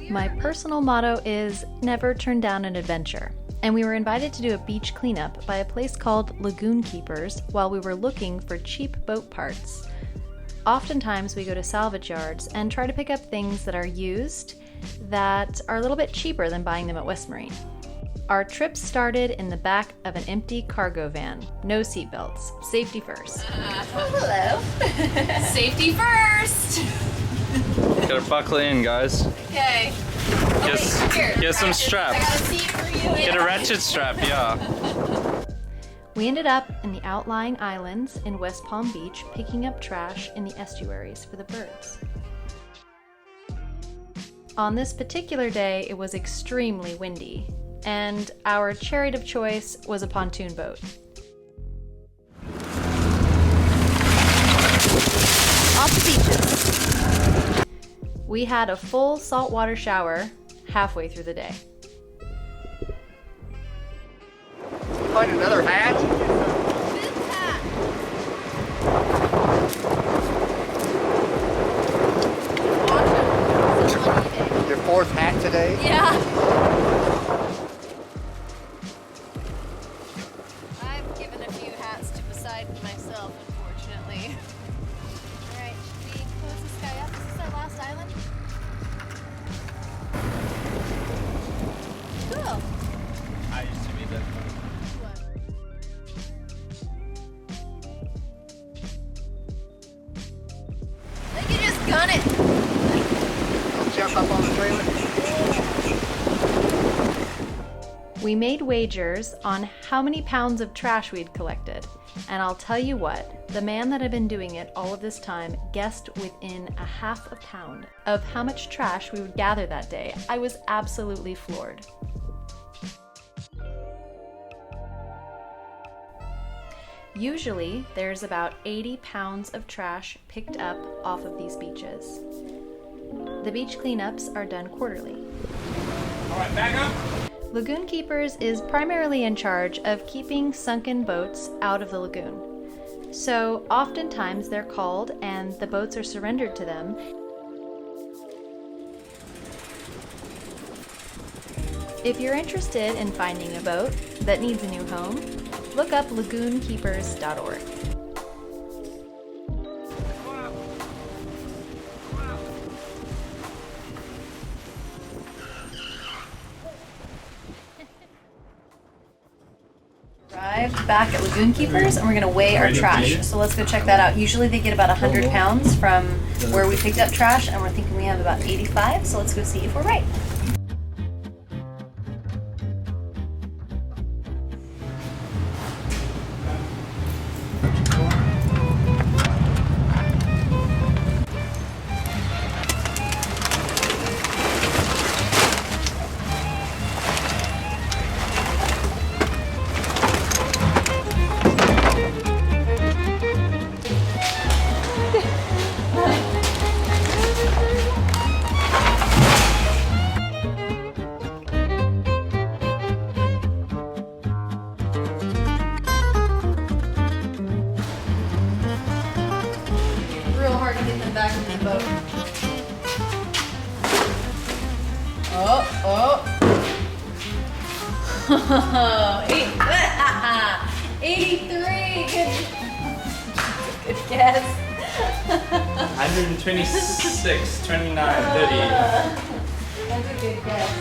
My personal motto is never turn down an adventure. And we were invited to do a beach cleanup by a place called Lagoon Keepers while we were looking for cheap boat parts. Oftentimes we go to salvage yards and try to pick up things that are used that are a little bit cheaper than buying them at West Marine. Our trip started in the back of an empty cargo van. No seatbelts. Safety first. Hello. Safety first. Gotta buckle in, guys. Okay. Get some straps. I got a seat for you. Get a ratchet strap, yeah. We ended up in the outlying islands in West Palm Beach picking up trash in the estuaries for the birds. On this particular day, it was extremely windy, and our chariot of choice was a pontoon boat. Off the beaches. We had a full saltwater shower halfway through the day. Find another hat? Your fourth hat today? Yeah. I've given a few hats to Poseidon myself, unfortunately. Alright, should we close this guy up? Is this our last island? Cool. I used to be that. I think you just gun it. Jump up on the trailer. We made wagers on how many pounds of trash we'd collected, and I'll tell you what, the man that had been doing it all of this time guessed within a half a pound of how much trash we would gather that day. I was absolutely floored. Usually, there's about 80 pounds of trash picked up off of these beaches. The beach cleanups are done quarterly. All right, back up. Lagoon Keepers is primarily in charge of keeping sunken boats out of the lagoon. So oftentimes they're called and the boats are surrendered to them. If you're interested in finding a boat that needs a new home, look up lagoonkeepers.org. Arrived back at Lagoon Keepers and we're gonna weigh our trash. So let's go check that out. Usually they get about 100 pounds from where we picked up trash and we're thinking we have about 85. So let's go see if we're right. Hard to get them back in the boat. Oh. 83. Good guess. 126, 29, 30. That's a good guess.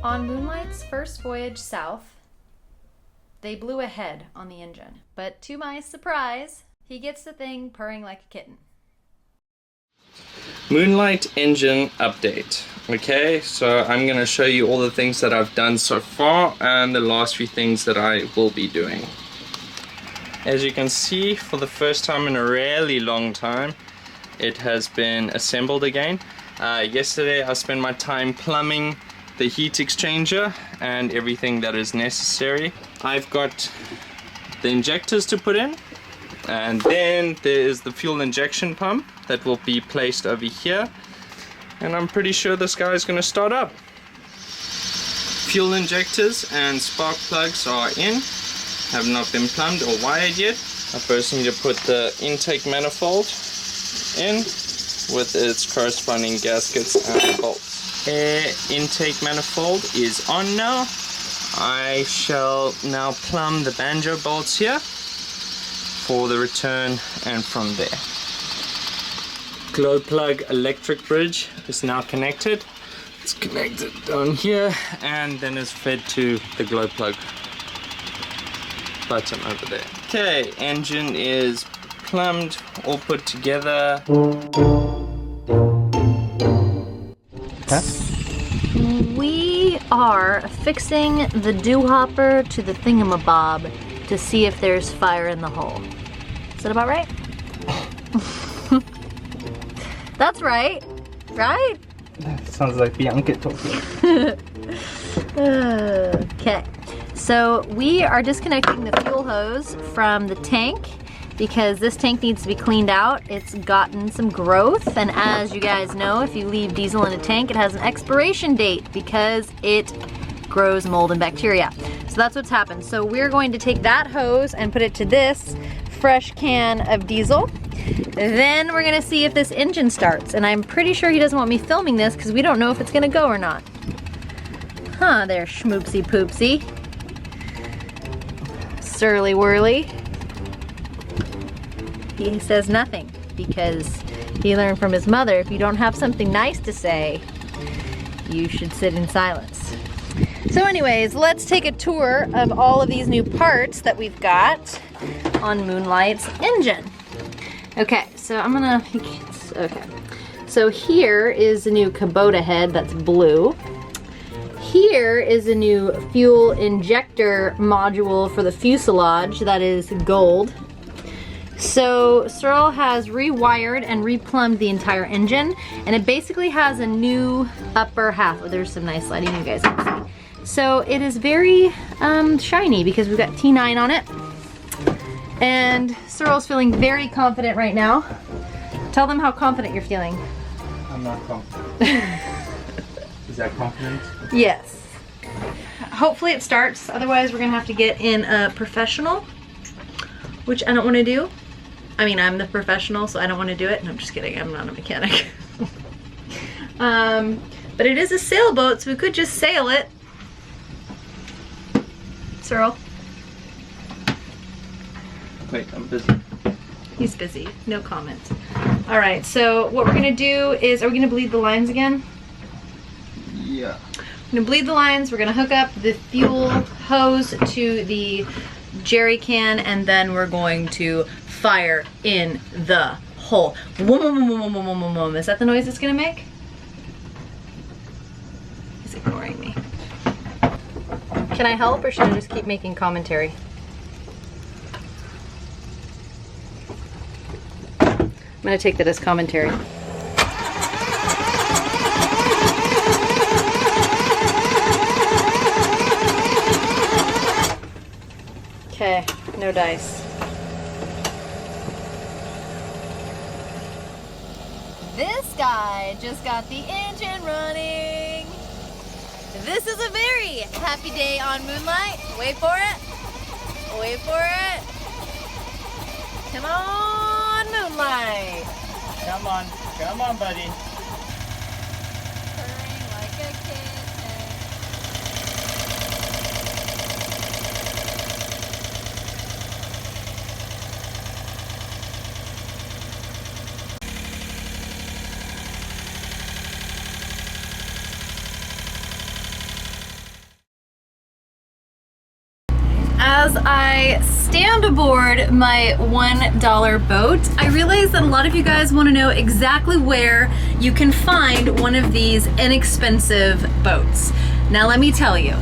On Moonlight's first voyage south, they blew ahead on the engine. But to my surprise, he gets the thing purring like a kitten. Moonlight engine update. Okay, so I'm going to show you all the things that I've done so far and the last few things that I will be doing. As you can see, for the first time in a really long time, it has been assembled again. Yesterday I spent my time plumbing the heat exchanger and everything that is necessary. I've got the injectors to put in, and then there is the fuel injection pump that will be placed over here, and I'm pretty sure this guy is going to start up. Fuel injectors and spark plugs are in, have not been plumbed or wired yet. I first need to put the intake manifold in, with its corresponding gaskets and bolts. Air intake manifold is on now. I shall now plumb the banjo bolts here for the return and from there. Glow plug electric bridge is now connected. It's connected down here and then is fed to the glow plug button over there. Okay, engine is plumbed, all put together. We are fixing the dew hopper to the thingamabob to see if there's fire in the hole. Is that about right? That's right, right? That sounds like Bianca talking. Okay, so we are disconnecting the fuel hose from the tank because this tank needs to be cleaned out. It's gotten some growth, and as you guys know, if you leave diesel in a tank, it has an expiration date because it grows mold and bacteria. So that's what's happened. So we're going to take that hose and put it to this fresh can of diesel. Then we're gonna see if this engine starts, and I'm pretty sure he doesn't want me filming this because we don't know if it's gonna go or not. Huh, there, schmoopsy poopsy. Surly whirly. He says nothing because he learned from his mother, if you don't have something nice to say, you should sit in silence. So anyways, let's take a tour of all of these new parts that we've got on Moonlight's engine. Okay, so I'm gonna, okay. So here is the new Kubota head that's blue. Here is a new fuel injector module for the fuselage that is gold. So Searle has rewired and replumbed the entire engine, and it basically has a new upper half. Oh, there's some nice lighting you guys can see. So it is very shiny because we've got T9 on it. And Searle's feeling very confident right now. Tell them how confident you're feeling. I'm not confident. Is that confident? Yes. Hopefully it starts, otherwise we're gonna have to get in a professional, which I don't wanna do. I mean, I'm the professional, so I don't wanna do it. No, I'm just kidding, I'm not a mechanic. But it is a sailboat, so we could just sail it. Searle? Wait, I'm busy. He's busy, no comment. All right, so what we're gonna do is, are we gonna bleed the lines again? Yeah. We're gonna bleed the lines, we're gonna hook up the fuel hose to the jerry can, and then we're going to fire in the hole. Is that the noise it's gonna make? He's ignoring me. Can I help, or should I just keep making commentary? I'm gonna take that as commentary. Okay, no dice. This guy just got the engine running. This is a very happy day on Moonlight. Wait for it. Wait for it. Come on, Moonlight. Come on, buddy. Purring like a kitten. As I stand aboard my $1 boat, I realize that a lot of you guys want to know exactly where you can find one of these inexpensive boats. Now let me tell you,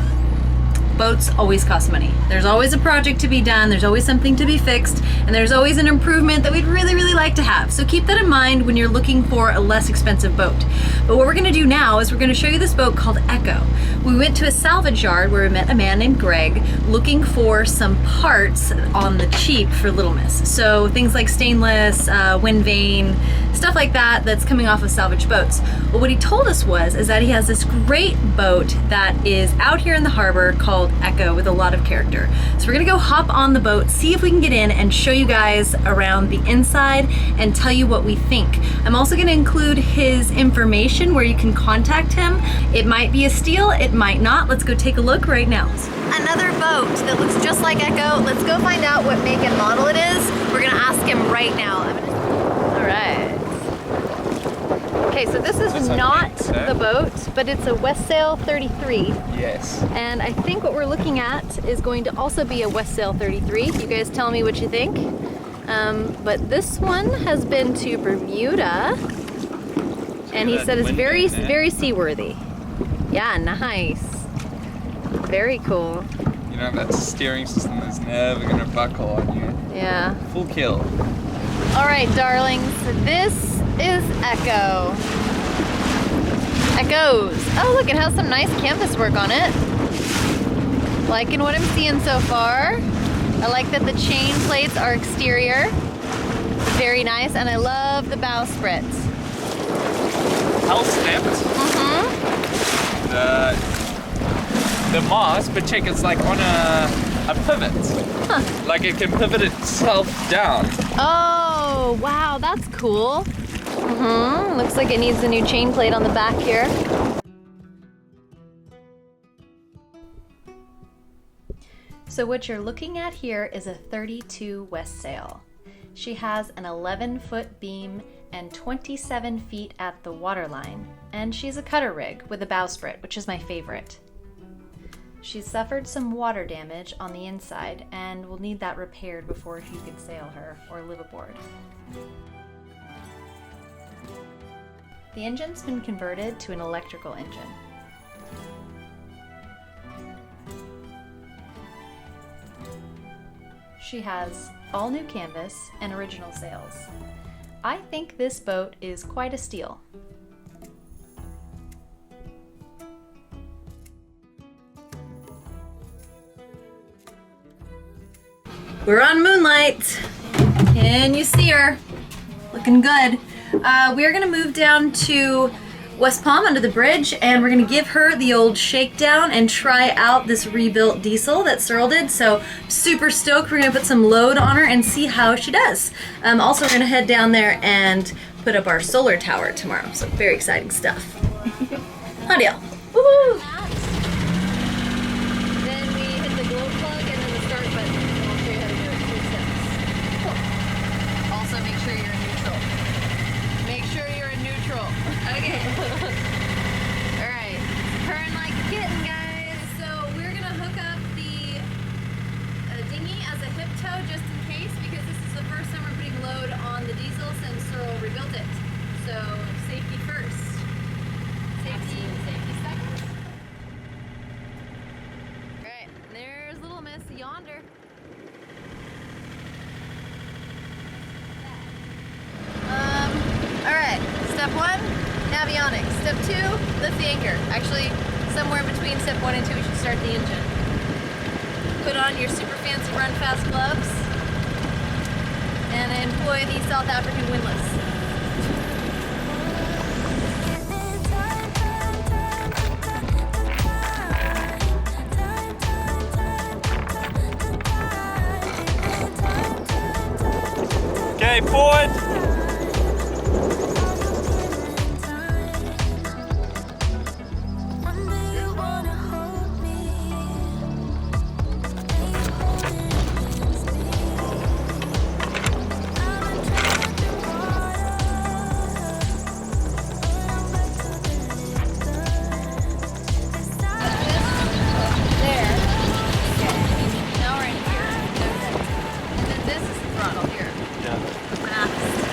boats always cost money. There's always a project to be done, there's always something to be fixed, and there's always an improvement that we'd really, really like to have. So keep that in mind when you're looking for a less expensive boat. But what we're gonna do now is we're gonna show you this boat called Echo. We went to a salvage yard where we met a man named Greg looking for some parts on the cheap for Little Miss. So things like stainless, wind vane, stuff like that that's coming off of salvage boats. But what he told us is that he has this great boat that is out here in the harbor called Echo with a lot of character. So we're gonna go hop on the boat, see if we can get in and show you guys around the inside and tell you what we think. I'm also gonna include his information where you can contact him. It might be a steal, it might not. Let's go take a look right now. Another boat that looks just like Echo. Let's go find out what make and model it is. We're gonna ask him right now. All right. Okay, so this is not the boat, but it's a Westsail 33. Yes. And I think what we're looking at is going to also be a Westsail 33. You guys tell me what you think. But this one has been to Bermuda, and he said it's very, very seaworthy. Yeah, nice. Very cool. You know, that steering system is never gonna buckle on you. Yeah. Full kill. All right, darlings, this is Echo. Echoes. Oh, look, it has some nice canvas work on it. Liking what I'm seeing so far. I like that the chain plates are exterior. Very nice, and I love the bowsprit. Hull snipped. The mast, but check, it's like on a pivot. Huh. Like it can pivot itself down. Oh, wow, that's cool. Looks like it needs a new chain plate on the back here. So what you're looking at here is a 32 Westsail. She has an 11-foot beam and 27 feet at the waterline, and she's a cutter rig with a bowsprit, which is my favorite. She's suffered some water damage on the inside and will need that repaired before you can sail her or live aboard. The engine's been converted to an electrical engine. She has all new canvas and original sails. I think this boat is quite a steal. We're on Moonlight. Can you see her? Looking good. We are gonna move down to West Palm under the bridge, and we're gonna give her the old shakedown and try out this rebuilt diesel that Searle did. So super stoked. We're gonna put some load on her and see how she does. Also, we're gonna head down there and put up our solar tower tomorrow. So very exciting stuff. Howdy deal. Woohoo! Then we hit the glow plug and then the start button. And I'll show you how to do it in 2 steps. Cool. Also, make sure you're in neutral. Make sure you're in neutral. Okay. Alright. Purring like a kitten, guys. So we're gonna hook up the dinghy as a hip tow just in case, because this is the first time we're putting load on the diesel since Searle rebuilt it. So safety first. Safety second. Alright, there's little miss yonder. Alright, step 1, navionics. Step 2, lift the anchor. Actually, somewhere between step 1 and 2 we should start the engine. Put on your super fancy run fast gloves and employ the South African windlass. Okay, forward. Now we're in here. And then this is the throttle here. Yeah. Fast.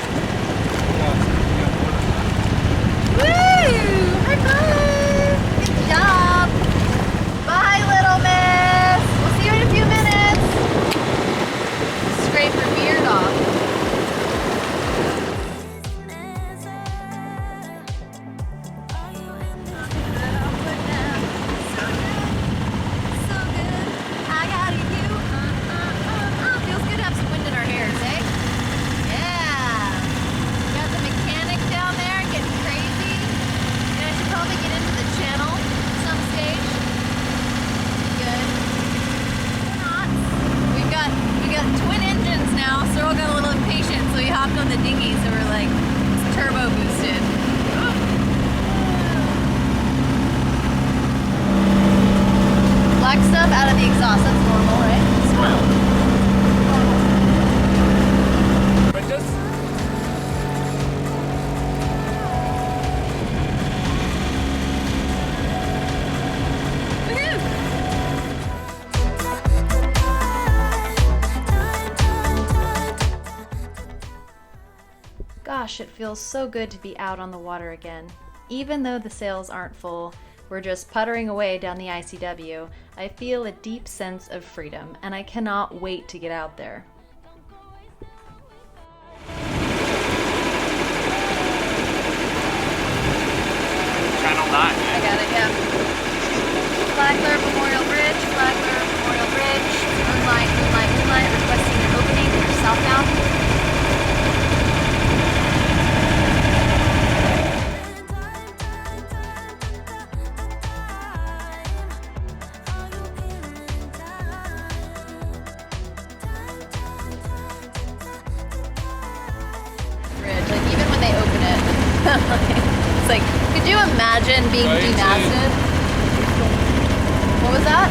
gosh, it feels so good to be out on the water again. Even though the sails aren't full, we're just puttering away down the ICW, I feel a deep sense of freedom, and I cannot wait to get out there. Channel 9. I got it, yeah. Flagler Memorial Bridge, Flagler Memorial Bridge. Moonlight, moonlight, moonlight. Requesting an opening for southbound. Bridge, like even when they open it, it's like, could you imagine being demasted? What was that?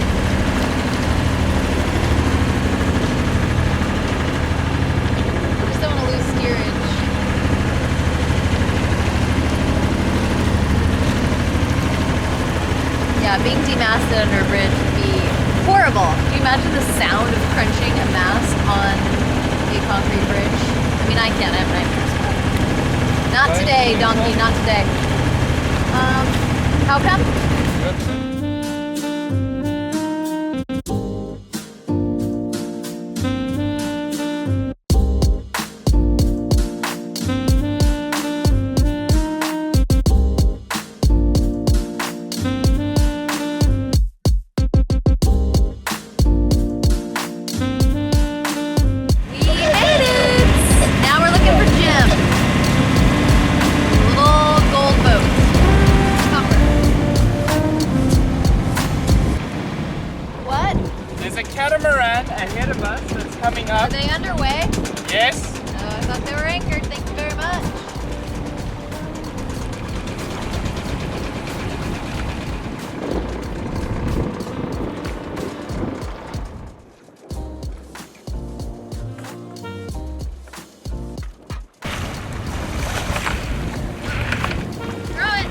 I just don't want to lose steerage. Yeah, being demasted under a bridge would be horrible. Can you imagine the sound of crunching a mast on a concrete bridge? I mean, I can't, I have nightmares. Not today, donkey, not today. How come? We made it! Now we're looking for Jim. Little gold boat. Copper. What? There's a catamaran ahead of us that's coming Are up. they underway? Yes. Oh, I thought they were anchored. Thank you very much. Throw it.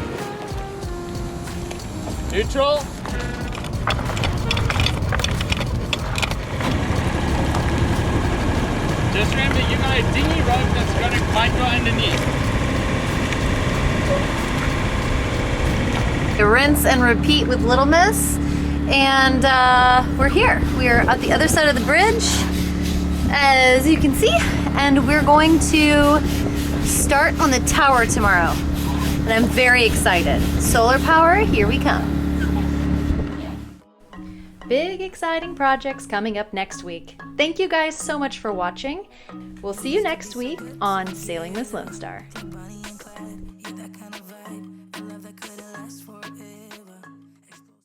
Neutral. Just remember, you got a dinghy rope that's gonna might go underneath. Rinse and repeat with Little Miss, and we're here. We're at the other side of the bridge, as you can see, and we're going to start on the tower tomorrow. And I'm very excited. Solar power, here we come. Big exciting projects coming up next week. Thank you guys so much for watching. We'll see you next week on Sailing Miss Lone Star.